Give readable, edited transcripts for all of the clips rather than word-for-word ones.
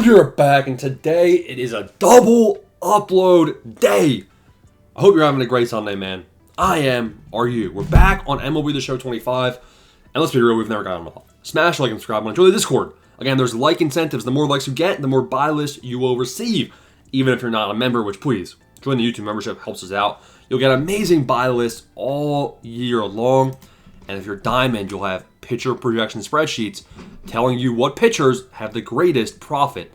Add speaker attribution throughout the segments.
Speaker 1: We are back, and today it is a double upload day. I hope you're having a great Sunday, man. I am. Are you? We're back on MLB The Show 25, and let's be real, we've never gotten off. Smash like and subscribe, and join the Discord. Again, there's like incentives. The more likes you get, the more buy lists you will receive. Even if you're not a member, which please, join the YouTube membership, helps us out. You'll get amazing buy lists all year long. And if you're Diamond, you'll have pitcher projection spreadsheets telling you what pitchers have the greatest profit.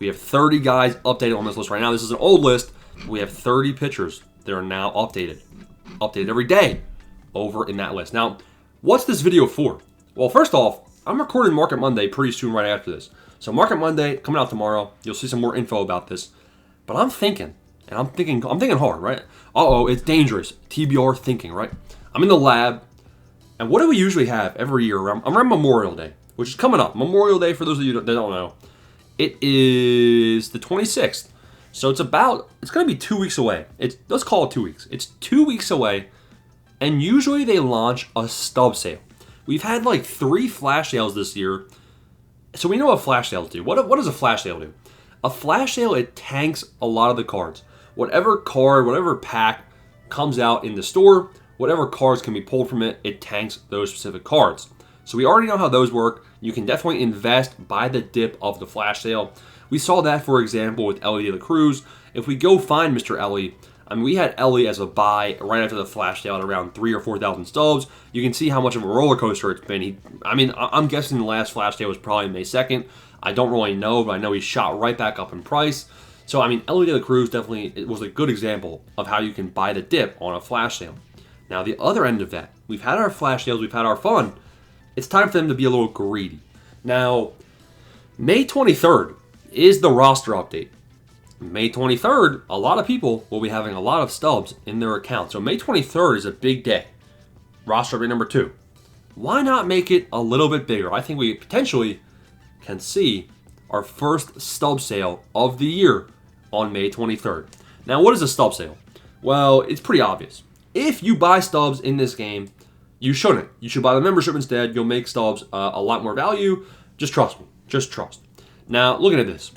Speaker 1: We have 30 guys updated on this list right now. This is an old list. We have 30 pitchers that are now updated. Updated every day over in that list. Now, what's this video for? Well, first off, I'm recording Market Monday pretty soon right after this. So Market Monday coming out tomorrow. You'll see some more info about this. But I'm thinking hard, right? Uh-oh, it's dangerous. TBR thinking, right? I'm in the lab. And what do we usually have every year around Memorial Day, which is coming up? Memorial Day, for those of you that don't know, it is the 26th. So it's going to be 2 weeks away. Let's call it 2 weeks. It's 2 weeks away, and usually they launch a stub sale. We've had like 3 flash sales this year, so we know what flash sales do. What does a flash sale do? A flash sale, it tanks a lot of the cards. Whatever card, whatever pack comes out in the store, whatever cards can be pulled from it, it tanks those specific cards. So we already know how those work. You can definitely invest by the dip of the flash sale. We saw that, for example, with Ellie De La Cruz. If we go find Mr. Ellie, we had Ellie as a buy right after the flash sale at around 3,000 or 4,000 stubs. You can see how much of a roller coaster it's been. I'm guessing the last flash sale was probably May 2nd. I don't really know, but I know he shot right back up in price. So, Ellie De La Cruz definitely was a good example of how you can buy the dip on a flash sale. Now, the other end of that, we've had our flash sales, we've had our fun. It's time for them to be a little greedy. Now, May 23rd is the roster update. May 23rd, a lot of people will be having a lot of stubs in their account. So May 23rd is a big day. Roster update number 2. Why not make it a little bit bigger? I think we potentially can see our first stub sale of the year on May 23rd. Now, what is a stub sale? Well, it's pretty obvious. If you buy stubs in this game, you shouldn't. You should buy the membership instead. You'll make stubs a lot more value. Just trust me. Just trust. Now, looking at this.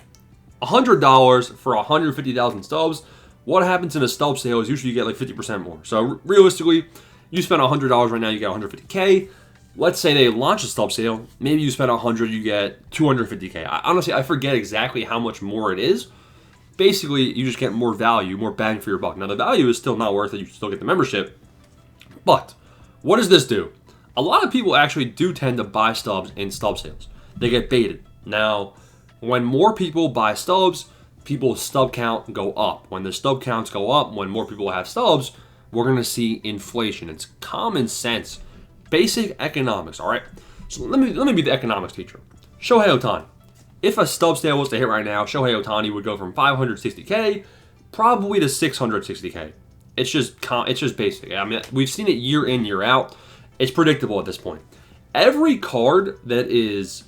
Speaker 1: $100 for 150,000 stubs. What happens in a stub sale is usually you get like 50% more. So realistically, you spend $100 right now, you get 150K. Let's say they launch a stub sale. Maybe you spend $100, you get 250K. Honestly, I forget exactly how much more it is. Basically, you just get more value, more bang for your buck. Now, the value is still not worth it. You still get the membership. But what does this do? A lot of people actually do tend to buy stubs in stub sales. They get baited. Now, when more people buy stubs, people's stub count go up. When the stub counts go up, when more people have stubs, we're going to see inflation. It's common sense. Basic economics, all right? So let me be the economics teacher. Shohei Ohtani. If a stub sale was to hit right now, Shohei Ohtani would go from 560K probably to 660K. It's just basic. We've seen it year in, year out. It's predictable at this point. Every card that is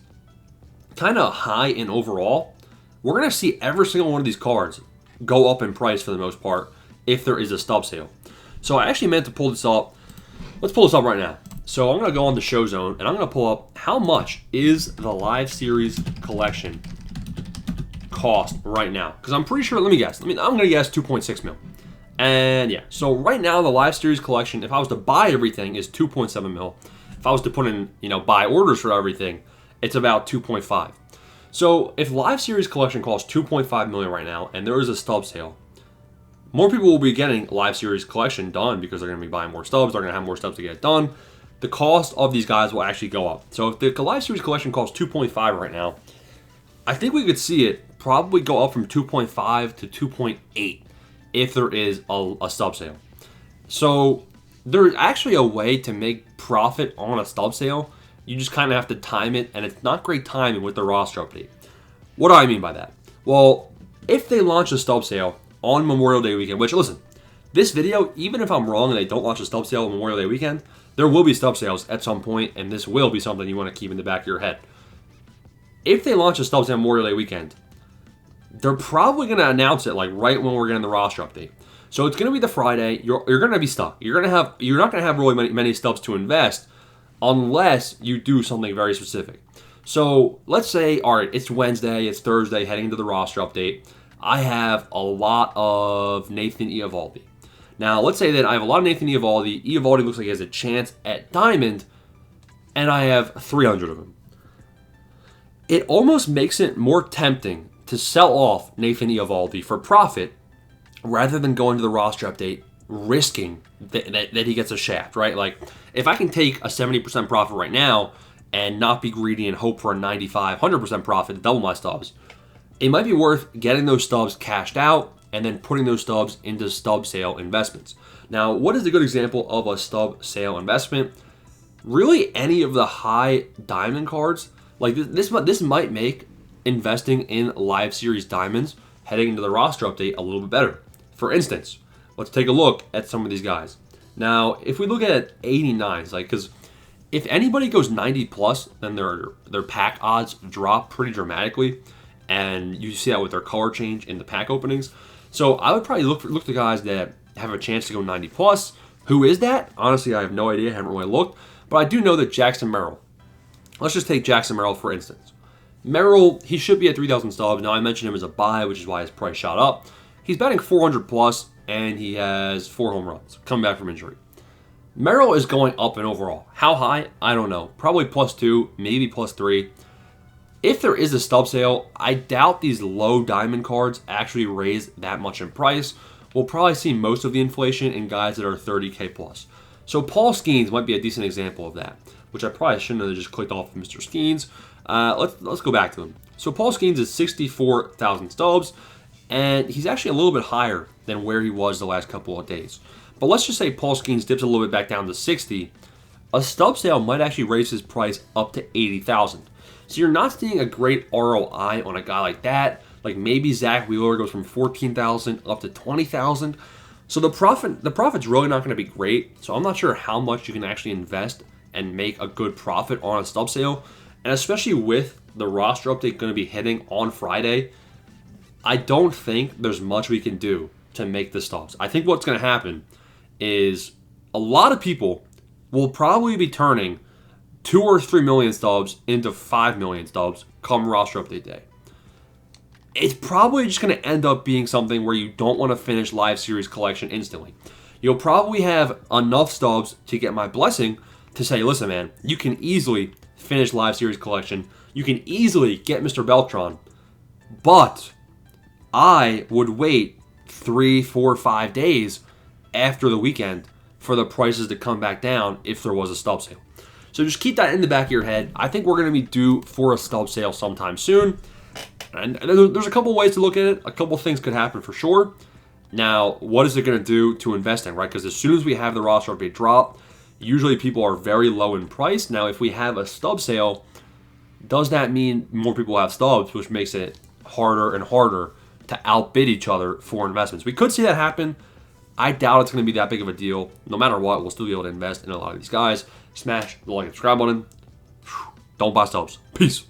Speaker 1: kind of high in overall, we're going to see every single one of these cards go up in price for the most part if there is a stub sale. So I actually meant to pull this up. Let's pull this up right now. So I'm going to go on the show zone, and I'm going to pull up how much is the Live Series Collection cost right now. Because I'm pretty sure, let me guess. I'm going to guess 2.6 mil. And yeah, so right now the Live Series Collection, if I was to buy everything, is 2.7 mil. If I was to put in, buy orders for everything, it's about 2.5. So if Live Series Collection costs 2.5 million right now, and there is a stub sale, more people will be getting Live Series Collection done because they're going to be buying more stubs. They're going to have more stubs to get done. The cost of these guys will actually go up. So if the Live Series Collection costs 2.5 right now, I think we could see it probably go up from 2.5 to 2.8 if there is a stub sale. So there's actually a way to make profit on a stub sale. You just kind of have to time it, and it's not great timing with the roster update. What do I mean by that? Well, if they launch a stub sale on Memorial Day weekend, which, listen, this video, even if I'm wrong and they don't launch a stub sale on Memorial Day weekend, there will be stub sales at some point, and this will be something you want to keep in the back of your head. If they launch a stub sale on Memorial Day weekend, they're probably going to announce it like right when we're getting the roster update. So it's going to be the Friday. You're going to be stuck. You're not going to have really many stubs to invest unless you do something very specific. So let's say, all right, it's Wednesday, it's Thursday, heading into the roster update. I have a lot of Nathan Eovaldi. Now, let's say that I have a lot of Nathan Eovaldi. Eovaldi looks like he has a chance at Diamond, and I have 300 of him. It almost makes it more tempting to sell off Nathan Eovaldi for profit rather than going to the roster update risking that he gets a shaft, right? Like, if I can take a 70% profit right now and not be greedy and hope for a 95, 100% profit to double my stubs, it might be worth getting those stubs cashed out and then putting those stubs into stub sale investments. Now, what is a good example of a stub sale investment? Really, any of the high diamond cards. Like this might make investing in live series diamonds heading into the roster update a little bit better. For instance, let's take a look at some of these guys. Now, if we look at 89s, like, because if anybody goes 90 plus, then their pack odds drop pretty dramatically, and you see that with their color change in the pack openings. So I would probably look to guys that have a chance to go 90 plus. Who is that? Honestly, I have no idea. I haven't really looked, but I do know that Jackson Merrill. Let's just take Jackson Merrill for instance. Merrill, he should be at 3,000 stubs. Now, I mentioned him as a buy, which is why his price shot up. He's batting 400 plus, and he has 4 home runs coming back from injury. Merrill is going up in overall. How high? I don't know. Probably +2, maybe +3. If there is a stub sale, I doubt these low diamond cards actually raise that much in price. We'll probably see most of the inflation in guys that are 30K plus. So Paul Skeens might be a decent example of that, which I probably shouldn't have just clicked off of Mr. Skeens. Let's go back to him. So Paul Skeens is 64,000 stubs, and he's actually a little bit higher than where he was the last couple of days. But let's just say Paul Skeens dips a little bit back down to 60. A stub sale might actually raise his price up to 80,000. So you're not seeing a great ROI on a guy like that. Like maybe Zach Wheeler goes from 14,000 up to 20,000. So the profit's really not going to be great. So I'm not sure how much you can actually invest and make a good profit on a stub sale. And especially with the roster update going to be hitting on Friday, I don't think there's much we can do to make the stubs. I think what's going to happen is a lot of people will probably be turning 2 or 3 million stubs into 5 million stubs come roster update day. It's probably just going to end up being something where you don't want to finish live series collection instantly. You'll probably have enough stubs to get my blessing to say, listen, man, you can easily finish live series collection. You can easily get Mr. Beltran, but I would wait 3, 4, 5 days after the weekend for the prices to come back down if there was a stub sale. So just keep that in the back of your head. I think we're going to be due for a stub sale sometime soon. And there's a couple ways to look at it. A couple things could happen for sure. Now, what is it going to do to invest in, right? Because as soon as we have the roster update drop, usually people are very low in price. Now, if we have a stub sale, does that mean more people have stubs, which makes it harder and harder to outbid each other for investments? We could see that happen. I doubt it's going to be that big of a deal. No matter what, we'll still be able to invest in a lot of these guys. Smash the like and subscribe button. Don't buy stubs. Peace.